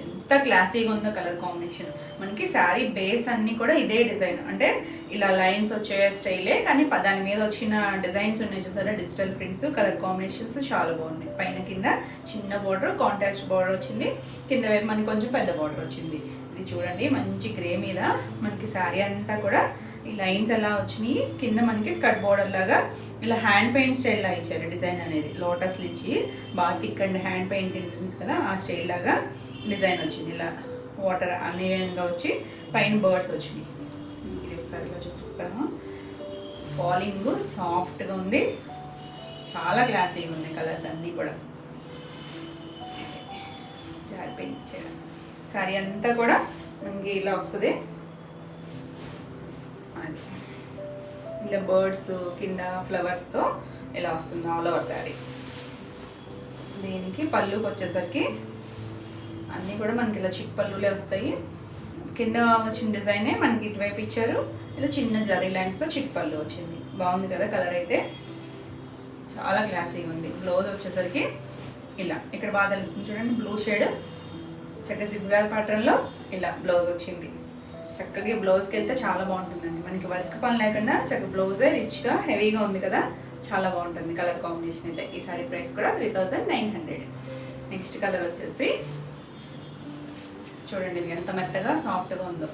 A: ఎంత క్లాసీగా ఉందో కలర్ కాంబినేషన్. మనకి శారీ బేస్ అన్నీ కూడా ఇదే డిజైన్, అంటే ఇలా లైన్స్ వచ్చే స్టైలే, కానీ దాని మీద వచ్చిన డిజైన్స్ ఉన్నాయి చూసారా, డిజిటల్ ప్రింట్స్, కలర్ కాంబినేషన్స్ చాలా బాగున్నాయి. పైన కింద చిన్న బార్డర్, కాంట్రాస్ట్ బార్డర్ వచ్చింది. కింద వైపు మనకి కొంచెం పెద్ద బార్డర్ వచ్చింది. ఇది చూడండి మంచి గ్రే మీద మనకి శారీ అంతా కూడా ఈ లైన్స్ ఎలా వచ్చినాయి. కింద మనకి స్కర్ట్ బార్డర్ లాగా ఇలా హ్యాండ్ పెయింట్ స్టైల్ లాగా ఇచ్చారు. డిజైన్ అనేది లోటస్లు ఇచ్చి బాతిక్ అండ్ హ్యాండ్ పెయింట్ ఉంటుంది కదా, ఆ స్టైల్ లాగా డిజైన్ వచ్చింది. ఇలా వాటర్ అన్ఈవెన్గా వచ్చి పైన బర్డ్స్ వచ్చినాయి. ఇది ఒకసారి ఇలా చూపిస్తాను. ఫాలింగ్ సాఫ్ట్గా ఉంది, చాలా క్లాసీగా ఉంది. కలర్స్ అన్నీ కూడా జారిపోయింది ఇచ్చారు. శారీ అంతా కూడా మనకి ఇలా వస్తుంది. అది ఇలా బర్డ్స్ కింద ఫ్లవర్స్తో ఇలా వస్తుంది ఆల్ ఓవర్ శారీ. దీనికి పళ్ళుకి వచ్చేసరికి అన్నీ కూడా మనకి ఇలా చిక్ పళ్ళులే వస్తాయి. కింద వచ్చిన డిజైనే మనకి ఇటువైపు ఇచ్చారు. ఇలా చిన్న జరీ లైన్స్తో చిక్ పళ్ళు వచ్చింది. బాగుంది కదా కలర్ అయితే, చాలా క్లాసీగా ఉంది. బ్లౌజ్ వచ్చేసరికి ఇలా ఇక్కడ బాగా తెలుస్తుంది చూడండి, బ్లూ షేడ్ చక్కగా జిగ్జాగ్ ప్యాటర్న్లో ఇలా బ్లౌజ్ వచ్చింది. చక్కగా బ్లౌజ్కి వెళ్తే చాలా బాగుంటుందండి. మనకి వర్క్ పని లేకుండా చక్కగా బ్లౌజే రిచ్గా హెవీగా ఉంది కదా, చాలా బాగుంటుంది కలర్ కాంబినేషన్ అయితే. ఈ సారీ ప్రైస్ కూడా 3900. నెక్స్ట్ కలర్ వచ్చేసి చూడండి, ఇది ఎంత మెత్తగా సాఫ్ట్గా ఉందో.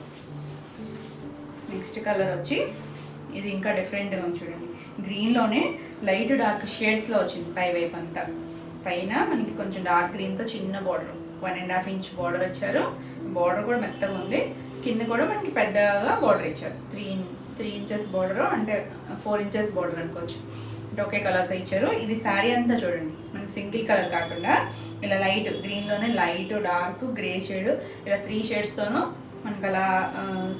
A: నెక్స్ట్ కలర్ వచ్చి ఇది ఇంకా డిఫరెంట్గా ఉంది చూడండి. గ్రీన్లోనే లైట్ డార్క్ షేడ్స్లో వచ్చింది పై వైపు అంతా. పైన మనకి కొంచెం డార్క్ గ్రీన్తో చిన్న బార్డర్, 1.5 ఇంచ్ బార్డర్ వచ్చారు. బార్డర్ కూడా మెత్తగా ఉంది. కింద కూడా మనకి పెద్దగా బార్డర్ ఇచ్చారు. 3 ఇంచెస్ బార్డర్, అంటే 4 ఇంచెస్ బార్డర్ అనుకోవచ్చు. అంటే ఒకే కలర్తో ఇచ్చారు. ఇది శారీ అంతా చూడండి, మనకి సింగిల్ కలర్ కాకుండా ఇలా లైట్ గ్రీన్లోనే లైట్ డార్క్ గ్రే షేడ్, ఇలా 3 షేడ్స్తోనూ మనకు అలా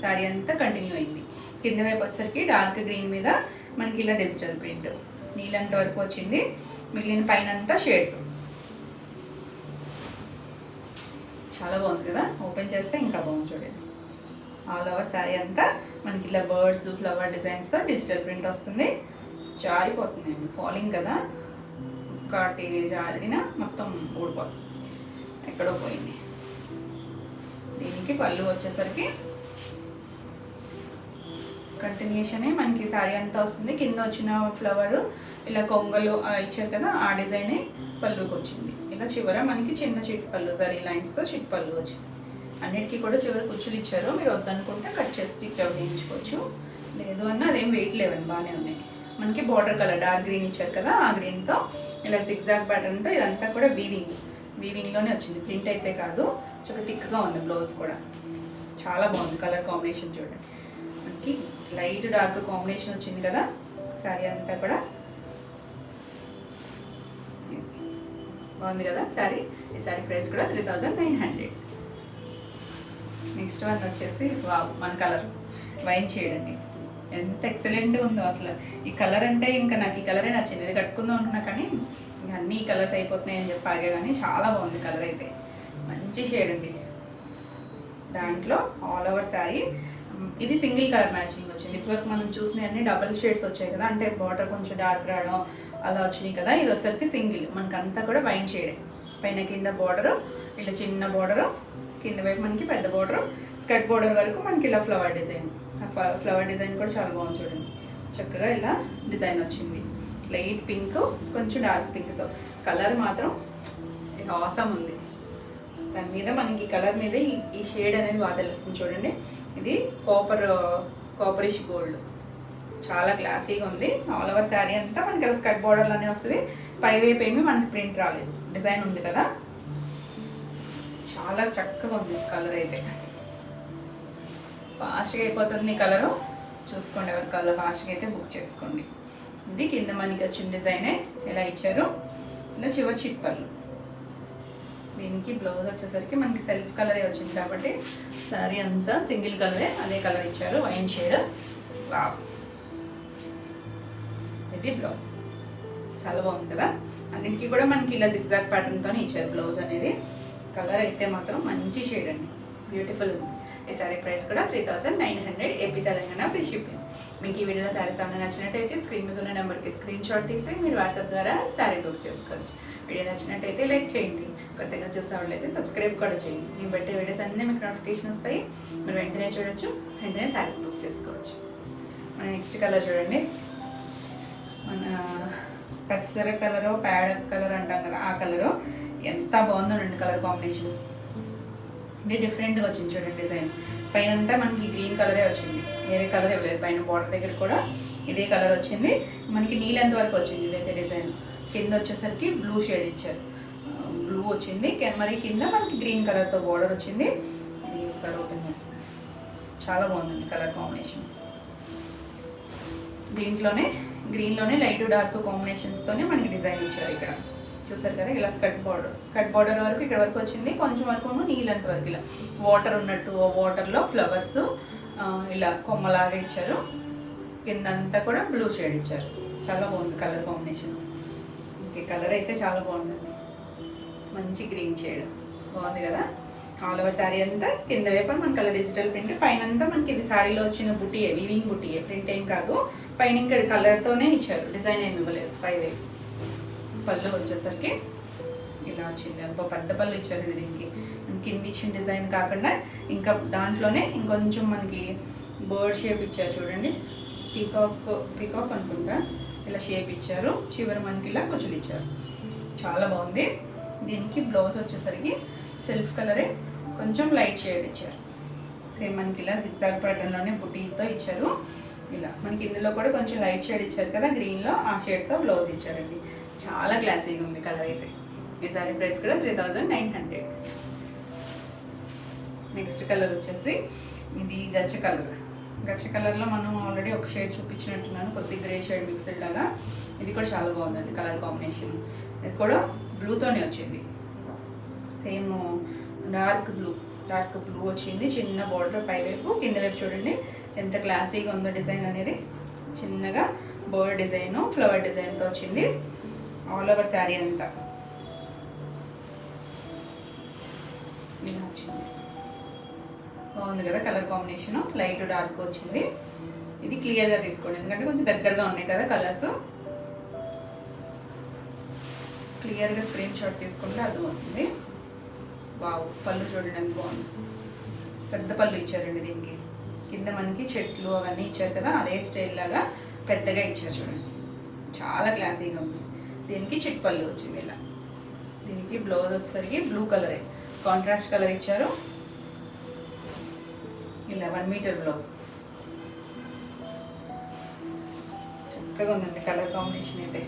A: శారీ అంతా కంటిన్యూ అయింది. కింద వైపు వచ్చేసరికి డార్క్ గ్రీన్ మీద మనకి ఇలా డిజిటల్ ప్రింట్ నీళ్ళంత వరకు వచ్చింది. మిగిలిన పైన అంతా షేడ్స్. చాలా బాగుంది కదా, ఓపెన్ చేస్తే ఇంకా బాగుంది చూడండి. ఆల్ ఓవర్ శారీ అంతా మనకి ఇలా బర్డ్స్ ఫ్లవర్ డిజైన్స్తో డిజిటల్ ప్రింట్ వస్తుంది. జారిపోతుంది అండి, ఫాలింగ్ కదా, ఒకటి జారిన మొత్తం ఊడిపోతుంది, ఎక్కడో పోయింది. దీనికి పళ్ళు వచ్చేసరికి కంటిన్యూషనే మనకి శారీ అంతా వస్తుంది. కింద వచ్చిన ఫ్లవర్ ఇలా కొంగలు ఇచ్చారు కదా, ఆ డిజైనే పళ్ళుకి వచ్చింది. ఇలా చివర మనకి చిన్న చిట్ పళ్ళు జరీ లైన్స్తో చిట్ పళ్ళు వచ్చింది. అన్నిటికీ కూడా చివరి కుచ్చులు ఇచ్చారు. మీరు వద్దనుకుంటే కట్ చేసి స్టిచ్ అవుట్ చేయించుకోవచ్చు, లేదు అన్న అదేం వెయిట్ లేవండి, బాగానే ఉన్నాయి. మనకి బార్డర్ కలర్ డార్క్ గ్రీన్ ఇచ్చారు కదా, ఆ గ్రీన్తో ఇలా జిగ్జాగ్ ప్యాటర్న్తో ఇదంతా కూడా వీవింగ్లోనే వచ్చింది, ప్రింట్ అయితే కాదు. చాలా థిక్గా ఉంది బ్లౌజ్ కూడా, చాలా బాగుంది కలర్ కాంబినేషన్ చూడండి. మనకి లైట్ డార్క్ కాంబినేషన్ వచ్చింది కదా శారీ అంతా కూడా, బాగుంది కదా శారీ. ఈ శారీ ప్రైస్ కూడా 3900. నెక్స్ట్ వన్ వచ్చేసి మన కలర్ వైన్ షేడ్ అండి. ఎంత ఎక్సలెంట్గా ఉందో అసలు. ఈ కలర్ అంటే ఇంకా నాకు ఈ కలరే నచ్చింది. ఇది కట్టుకుందాం అనుకున్నా కానీ అన్ని కలర్స్ అయిపోతున్నాయి అని చెప్పి ఆగే, కానీ చాలా బాగుంది కలర్ అయితే. మంచి షేడ్ అండి. దాంట్లో ఆల్ ఓవర్ శారీ ఇది సింగిల్ కలర్ మ్యాచింగ్ వచ్చింది. ఇప్పటివరకు మనం చూసినవన్నీ డబుల్ షేడ్స్ వచ్చాయి కదా, అంటే బార్డర్ కొంచెం డార్క్ రావడం అలా వచ్చినాయి కదా. ఇది వచ్చరికి సింగిల్, మనకంతా కూడా వైన్ షేడే. పైన కింద బార్డరు ఇలా చిన్న బార్డరు, కింద వైపు మనకి పెద్ద బార్డరు, స్కర్ట్ బార్డర్ వరకు మనకి ఇలా ఫ్లవర్ డిజైన్. ఫ్లవర్ డిజైన్ కూడా చాలా బాగుంది చూడండి. చక్కగా ఇలా డిజైన్ వచ్చింది. లైట్ పింక్ కొంచెం డార్క్ పింక్తో కలర్ మాత్రం ఆసమ్ ఉంది. దాని మీద మనకి కలర్ మీద ఈ షేడ్ అనేది బాగా తెలుస్తుంది చూడండి. ఇది కాపరిష్ గోల్డ్, చాలా క్లాసీగా ఉంది. ఆల్ ఓవర్ శారీ అంతా మనకి ఇలా స్కర్ట్ బార్డర్లోనే వస్తుంది. పై వైపు ఏమి మనకి ప్రింట్ రాలేదు, డిజైన్ ఉంది కదా. చాలా చక్కగా ఉంది కలర్ అయితే. ఫాస్ట్గా అయిపోతుంది కలరు, చూసుకోండి. ఎవరి కలర్ ఫాస్ట్గా అయితే బుక్ చేసుకోండి. ఇది కింద మనకి వచ్చిన డిజైనే ఇలా ఇచ్చారు. ఇలా చివరి చిట్పల్లు. దీనికి బ్లౌజ్ వచ్చేసరికి మనకి సెల్ఫ్ కలరే వచ్చింది కాబట్టి శారీ అంతా సింగిల్ కలరే, అదే కలర్ ఇచ్చారు, వైన్ షేడ్. వావ్, ఇది బ్లౌజ్ చాలా బాగుంది కదా. అన్నింటికి కూడా మనకి ఇలా జిగ్జాగ్ ప్యాటర్న్తోనే ఇచ్చారు బ్లౌజ్ అనేది. కలర్ అయితే మాత్రం మంచి షేడ్ అండి, బ్యూటిఫుల్ ఉంది. ఈ శారీ ప్రైస్ కూడా 3900, ఏపీ తెలంగాణ ఫ్రీ షిప్పింగ్. మీకు ఈ వీడియోలో శారీస్ ఏమైనా నచ్చినట్టయితే స్క్రీన్ మీద ఉన్న నెంబర్కి స్క్రీన్ షాట్ తీసి మీరు వాట్సాప్ ద్వారా శారీ బుక్ చేసుకోవచ్చు. వీడియో నచ్చినట్టయితే లైక్ చేయండి, కొత్తగా చూసే వాళ్ళైతే సబ్స్క్రైబ్ కూడా చేయండి. నేను పెట్టే వీడియోస్ అన్నీ మీకు నోటిఫికేషన్ వస్తాయి, మీరు వెంటనే చూడొచ్చు, వెంటనే శారీస్ బుక్ చేసుకోవచ్చు. మన నెక్స్ట్ కలర్ చూడండి, మన పెసర కలరు పేడ కలర్ అంటాం కదా, ఆ కలరు ఎంత బాగుందో రెండు కలర్ కాంబినేషన్. ఇది డిఫరెంట్గా వచ్చింది చూడండి డిజైన్. పైన అంతా మనకి గ్రీన్ కలరే వచ్చింది, వేరే కలర్ ఇవ్వలేదు. పైన బార్డర్ దగ్గర కూడా ఇదే కలర్ వచ్చింది. మనకి నీళ్ళెంత వరకు వచ్చింది ఇదైతే డిజైన్. కింద వచ్చేసరికి బ్లూ షేడ్ ఇచ్చారు, బ్లూ వచ్చింది. మరి కింద మనకి గ్రీన్ కలర్తో బార్డర్ వచ్చింది. ఇది ఒకసారి ఓపెన్ చేస్తాను, చాలా బాగుందండి కలర్ కాంబినేషన్. దీంట్లోనే గ్రీన్లోనే లైట్ డార్క్ కాంబినేషన్స్తోనే మనకి డిజైన్ ఇచ్చారు. ఇక్కడ చూసారు కదా, ఇలా స్కర్ట్ బార్డర్ వరకు ఇక్కడ వరకు వచ్చింది. కొంచెం వరకు నీళ్ళంత వరకు ఇలా వాటర్ ఉన్నట్టు, వాటర్లో ఫ్లవర్స్ ఇలా కొమ్మలాగా ఇచ్చారు. కిందంతా కూడా బ్లూ షేడ్ ఇచ్చారు. చాలా బాగుంది కలర్ కాంబినేషన్. ఈ కలర్ అయితే చాలా బాగుందండి, మంచి గ్రీన్ షేడ్ బాగుంది కదా. ఆల్ ఓవర్ శారీ అంతా కింద వైపు మనకి అలా డిజిటల్ ప్రింట్, పైన అంతా మనకి ఇది శారీలో వచ్చిన బుట్టియే, వీవింగ్ బుట్టియే, ప్రింట్ ఏం కాదు. పైన ఇక్కడ కలర్తోనే ఇచ్చారు, డిజైన్ ఏమి ఇవ్వలేదు. పై వైపు పళ్ళు వచ్చేసరికి ఇలా వచ్చింది, అంత పెద్ద పళ్ళు ఇచ్చారు దీనికి. కింద ఇచ్చిన డిజైన్ కాకుండా ఇంకా దాంట్లోనే ఇంకొంచెం మనకి బర్డ్ షేప్ ఇచ్చారు చూడండి, పీకాక్ అనుకుంటా, ఇలా షేప్ ఇచ్చారు. చివరి మనకి ఇలా కుచ్చులు ఇచ్చారు, చాలా బాగుంది. దీనికి బ్లౌజ్ వచ్చేసరికి సెల్ఫ్ కలరే కొంచెం లైట్ షేడ్ ఇచ్చారు. సేమ్ మనకి ఇలా జిగ్జాగ్ ప్యాటర్న్లోనే బుటీతో ఇచ్చారు. ఇలా మనకి ఇందులో కూడా కొంచెం లైట్ షేడ్ ఇచ్చారు కదా గ్రీన్లో, ఆ షేడ్తో బ్లౌజ్ ఇచ్చారండి. చాలా క్లాసీగా ఉంది కలర్ అయితే. ఈ సారీ ప్రైస్ కూడా 3900. నెక్స్ట్ కలర్ వచ్చేసి ఇది గచ్చ కలర్. గచ్చ కలర్లో మనం ఆల్రెడీ ఒక షేడ్ చూపించినట్టున్నాను, కొద్ది గ్రే షేడ్ మిక్స్డ్ లాగా. ఇది కూడా చాలా బాగుందండి కలర్ కాంబినేషన్. ఇది కూడా బ్లూతోనే వచ్చింది, సేమ్ డార్క్ బ్లూ వచ్చింది. చిన్న బోర్డర్ పై వైపు, కింద వైపు చూడండి ఎంత క్లాసీగా ఉందో డిజైన్ అనేది. చిన్నగా బర్డ్ డిజైన్, ఫ్లవర్ డిజైన్తో వచ్చింది ఆల్ ఓవర్ శారీ అంతా. ఇలా వచ్చింది, బాగుంది కదా కలర్ కాంబినేషన్. లైట్ డార్క్ వచ్చింది. ఇది క్లియర్గా తీసుకోండి ఎందుకంటే కొంచెం దగ్గరగా ఉన్నాయి కదా కలర్స్. క్లియర్గా స్క్రీన్ షాట్ తీసుకుంటే అర్థమవుతుంది. వావ్, పళ్ళు చూడండి ఎంత బాగుంది, పెద్ద పళ్ళు ఇచ్చారండి దీనికి. కింద మనకి చెట్లు అవన్నీ ఇచ్చారు కదా, అదే స్టైల్ లాగా పెద్దగా ఇచ్చారు చూడండి, చాలా క్లాసీగా ఉంది. దీనికి చిట్ పళ్ళు వచ్చింది ఇలా. దీనికి బ్లౌజ్ వచ్చేసరికి బ్లూ కలరే, కాంట్రాస్ట్ కలర్ ఇచ్చారు. ఇలా 1 మీటర్ బ్లౌజ్, చక్కగా ఉందండి కలర్ కాంబినేషన్ అయితే.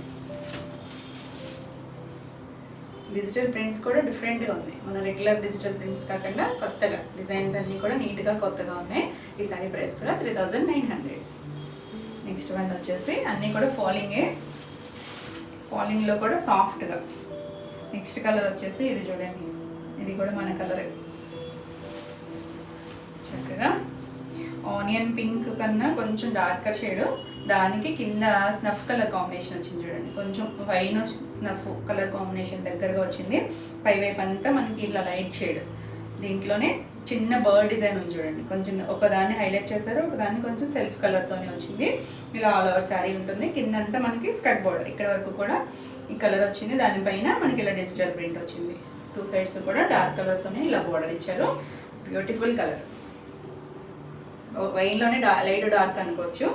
A: డిజిటల్ ప్రింట్స్ కూడా డిఫరెంట్గా ఉన్నాయి, మన రెగ్యులర్ డిజిటల్ ప్రింట్స్ కాకుండా కొత్తగా డిజైన్స్ అన్నీ కూడా నీట్గా కొత్తగా ఉన్నాయి. ఈ సారీ ప్రైస్ కూడా 3900. నెక్స్ట్ వన్ వచ్చేసి అన్నీ కూడా ఫాలింగ్లో కూడా సాఫ్ట్గా. నెక్స్ట్ కలర్ వచ్చేసి ఇది చూడండి, ఇది కూడా మన కలరే. చక్కగా ఆనియన్ పింక్ కన్నా కొంచెం డార్కర్ షేడ్, దానికి కింద స్నఫ్ కలర్ కాంబినేషన్ వచ్చింది చూడండి, కొంచెం వైన్ స్నఫ్ కలర్ కాంబినేషన్ దగ్గరగా వచ్చింది. పైవైపు అంతా మనకి ఇట్లా లైట్ షేడ్. దీంట్లోనే చిన్న బర్డ్ డిజైన్ ఉంది చూడండి, కొంచెం ఒకదాన్ని హైలైట్ చేశారు, ఒకదాన్ని కొంచెం సెల్ఫ్ కలర్తోనే వచ్చింది. ఇలా ఆల్ ఓవర్ శారీ ఉంటుంది. కింద అంతా మనకి స్కర్ట్ బోర్డర్, ఇక్కడ వరకు కూడా ఈ కలర్ వచ్చింది. దానిపైన మనకి ఇలా డిజిటల్ ప్రింట్ వచ్చింది. 2 సైడ్స్ కూడా డార్క్ కలర్తోనే ఇలా బోర్డర్ ఇచ్చారు. బ్యూటిఫుల్ కలర్, వైన్లోనే లైట్ డార్క్ అనుకోవచ్చు.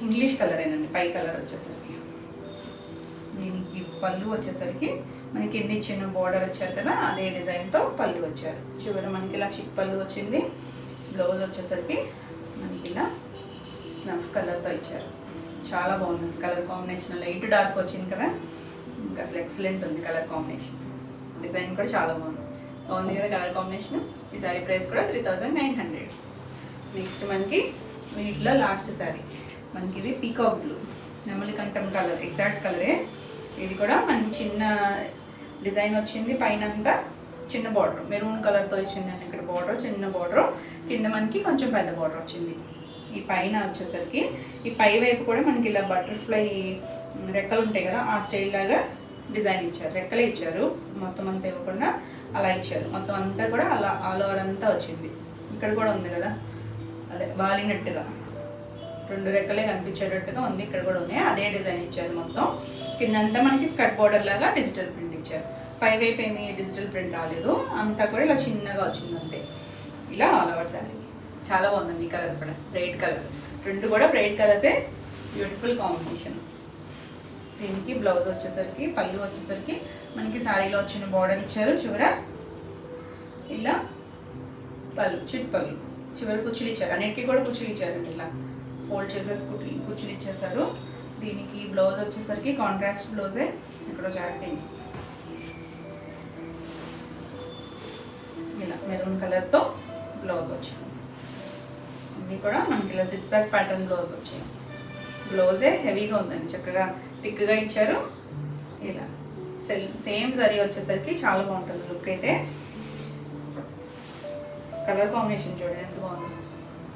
A: ఇంగ్లీష్ కలర్ ఏనండి. పై కలర్ వచ్చేసరికి దీనికి పళ్ళు వచ్చేసరికి మనకి కింద ఇచ్చిన బోర్డర్ వచ్చారు కదా, అదే డిజైన్తో పళ్ళు వచ్చారు. చివరి మనకి ఇలా చిక్ పళ్ళు వచ్చింది. బ్లౌజ్ వచ్చేసరికి మనకి ఇలా స్నఫ్ కలర్తో ఇచ్చారు. చాలా బాగుంది కలర్ కాంబినేషన్. లైట్ డార్క్ వచ్చింది కదా, ఇంకా అసలు ఎక్సలెంట్ ఉంది కలర్ కాంబినేషన్. డిజైన్ కూడా చాలా బాగుంది కదా కలర్ కాంబినేషన్. ఈ సారీ ప్రైస్ కూడా 3900. నెక్స్ట్ మనకి వీటిలో లాస్ట్ సారీ మనకి ఇది పీకాక్ బ్లూ, నెమలి కంఠం కలర్, ఎగ్జాక్ట్ కలరే. ఇది కూడా మనకి చిన్న డిజైన్ వచ్చింది, పైన అంతా చిన్న బార్డర్ మెరూన్ కలర్తో వచ్చిందండి. ఇక్కడ బార్డర్ చిన్న బార్డర్, కింద మనకి కొంచెం పెద్ద బార్డర్ వచ్చింది. ఈ పైన వచ్చేసరికి ఈ పై వైపు కూడా మనకి ఇలా బటర్ఫ్లై రెక్కలు ఉంటాయి కదా, ఆ స్టైల్ లాగా డిజైన్ ఇచ్చారు. రెక్కలే ఇచ్చారు, మొత్తం అంతా ఇవ్వకుండా అలా ఇచ్చారు. మొత్తం అంతా కూడా అలా ఆల్ ఓవర్ అంతా వచ్చింది. ఇక్కడ కూడా ఉంది కదా, అదే వాలినట్టుగా 2 రెక్కలే కనిపించేటట్టుగా ఉంది. ఇక్కడ కూడా ఉన్నాయి, అదే డిజైన్ ఇచ్చారు. మొత్తం కిందంతా మనకి స్కర్ట్ బోర్డర్ లాగా డిజిటల్ ప్రింట్ ఇచ్చారు. పై వైపు ఏమి డిజిటల్ ప్రింట్ రాలేదు, అంతా కూడా ఇలా చిన్నగా వచ్చింది అంతే. ఇలా ఆల్ ఓవర్ శారీ చాలా బాగుందండి. ఈ కలర్ కూడా బ్రైట్ కలర్, 2 కూడా బ్రైట్ కలర్సే, బ్యూటిఫుల్ కాంబినేషన్. దీనికి బ్లౌజ్ వచ్చేసరికి పళ్ళు వచ్చేసరికి మనకి శారీలో వచ్చిన బోర్డర్ ఇచ్చారు. చివర ఇలా పళ్ళు చిట్ పళ్ళు, చివరి కుచ్చులు ఇచ్చారు. అన్నిటికీ కూడా కుచ్చులు ఇచ్చారండి, ఇలా ఫోల్డ్ చేసేసి కుచ్చులు ఇచ్చేసారు. దీనికి బ్లౌజ్ వచ్చేసరికి కాంట్రాస్ట్ బ్లౌజే, ఇక్కడ జాకెటింగ్ ఇలా మెరూన్ కలర్తో బ్లౌజ్ వచ్చింది. ఇది కూడా మనకి ఇలా జిగ్జాగ్ ప్యాటర్న్ బ్లౌజ్ వచ్చింది. బ్లౌజే హెవీగా ఉందండి, చక్కగా థిక్గా ఇచ్చారు. ఇలా సేమ్ జరీ వచ్చేసరికి చాలా బాగుంటుంది లుక్ అయితే. కలర్ కాంబినేషన్ చూడండి ఎంత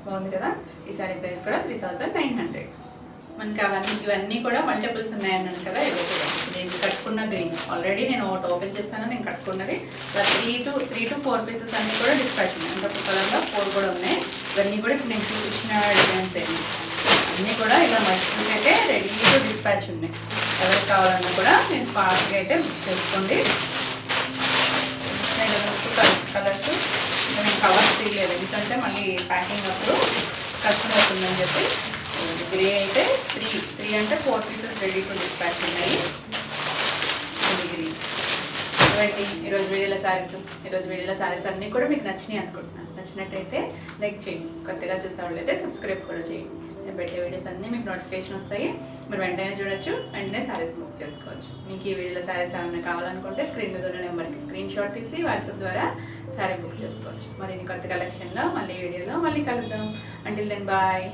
A: బాగుంది కదా. ఈ సారీ ప్రైస్ కూడా 3900. మనకి ఇవన్నీ కూడా మల్టిపుల్స్ ఉన్నాయన్నాను కదా. నేను కట్టుకున్న గ్రీన్ ఆల్రెడీ నేను ఒకటి ఓపెన్ చేస్తాను, నేను కట్టుకున్నది. 3 to 4 పీసెస్ అన్నీ కూడా డిస్పాచ్ ఉన్నాయి. అంటే ఒక కలర్లో 4 కూడా ఉన్నాయి. ఇవన్నీ కూడా ఇప్పుడు నేను చూపించిన డిజైన్స్ అన్నీ కూడా ఇలా మల్టిపుల్స్ అయితే రెడీ టు డిస్పాచ్ ఉన్నాయి. ఎవరికి కావాలన్నా కూడా నేను ఫాస్ట్గా అయితే బుక్ చేసుకోండి. తీయలేదు, ఎందుకంటే మళ్ళీ ప్యాకింగ్ అప్పుడు కష్టం అవుతుందని చెప్పి. గ్రే అయితే త్రీ అంటే 4 పీసెస్ రెడీ టు డిస్పాచ్ ఉన్నాయి. గ్రీన్ ఇవ్వండి ఈరోజు వీడియోలో శారీస్ అన్నీ కూడా మీకు నచ్చినాయి అనుకుంటున్నాను. నచ్చినట్టయితే లైక్ చేయండి, కొత్తగా చూసే వాళ్ళైతే సబ్స్క్రైబ్ కూడా చేయండి. నేను పెట్టే వీడియోస్ అన్నీ మీకు నోటిఫికేషన్ వస్తాయి, మీరు వెంటనే చూడొచ్చు, వెంటనే శారీస్ బుక్ చేసుకోవచ్చు. మీకు ఈ వీడియోలో శారీస్ ఏమైనా కావాలనుకుంటే స్క్రీన్ మీద ఉన్న నెంబర్కి స్క్రీన్ షాట్ తీసి వాట్సాప్ ద్వారా శారీ బుక్ చేసుకోవచ్చు. మరి కొత్త కలెక్షన్లో మళ్ళీ వీడియోలో మళ్ళీ కలుద్దాం. Until then bye.